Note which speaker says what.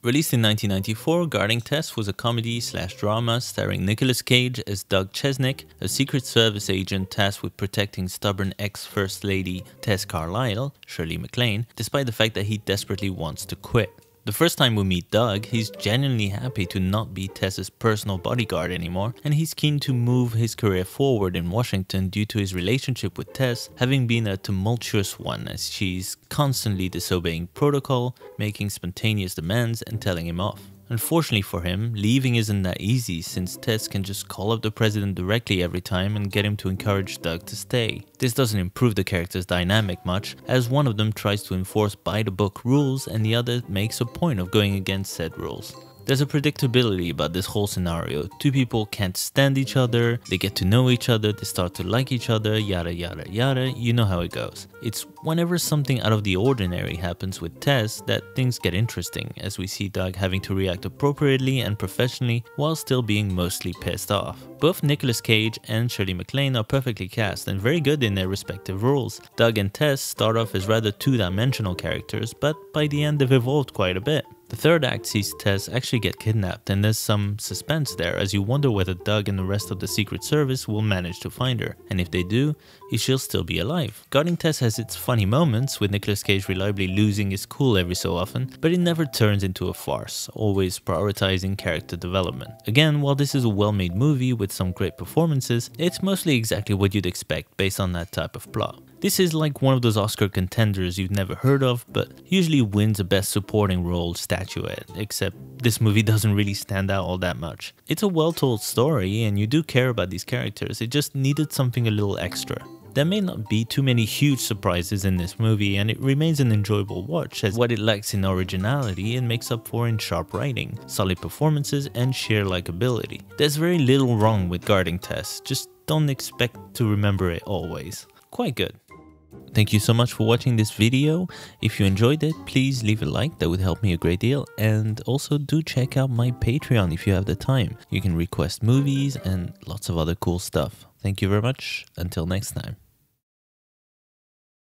Speaker 1: Released in 1994, Guarding Tess was a comedy/drama starring Nicolas Cage as Doug Chesnick, a Secret Service agent tasked with protecting stubborn ex-First Lady Tess Carlisle, Shirley MacLaine, despite the fact that he desperately wants to quit. The first time we meet Doug, he's genuinely happy to not be Tess's personal bodyguard anymore, and he's keen to move his career forward in Washington due to his relationship with Tess having been a tumultuous one, as she's constantly disobeying protocol, making spontaneous demands, and telling him off. Unfortunately for him, leaving isn't that easy, since Tess can just call up the president directly every time and get him to encourage Doug to stay. This doesn't improve the characters' dynamic much, as one of them tries to enforce by-the-book rules and the other makes a point of going against said rules. There's a predictability about this whole scenario. Two people can't stand each other, they get to know each other, they start to like each other, yada yada yada, you know how it goes. It's whenever something out of the ordinary happens with Tess that things get interesting, as we see Doug having to react appropriately and professionally while still being mostly pissed off. Both Nicolas Cage and Shirley MacLaine are perfectly cast and very good in their respective roles. Doug and Tess start off as rather two-dimensional characters, but by the end they've evolved quite a bit. The third act sees Tess actually get kidnapped, and there's some suspense there as you wonder whether Doug and the rest of the Secret Service will manage to find her, and if they do, if she'll still be alive. Guarding Tess has its funny moments, with Nicolas Cage reliably losing his cool every so often, but it never turns into a farce, always prioritizing character development. Again, while this is a well-made movie with some great performances, it's mostly exactly what you'd expect based on that type of plot. This is like one of those Oscar contenders you've never heard of, but usually wins a Best Supporting Role statuette, except this movie doesn't really stand out all that much. It's a well-told story and you do care about these characters, it just needed something a little extra. There may not be too many huge surprises in this movie, and it remains an enjoyable watch, as what it lacks in originality it makes up for in sharp writing, solid performances, and sheer likability. There's very little wrong with Guarding Tess, just don't expect to remember it always. Quite good. Thank you so much for watching this video. If you enjoyed it, please leave a like, that would help me a great deal. And also do check out my Patreon if you have the time. You can request movies and lots of other cool stuff. Thank you very much. Until next time.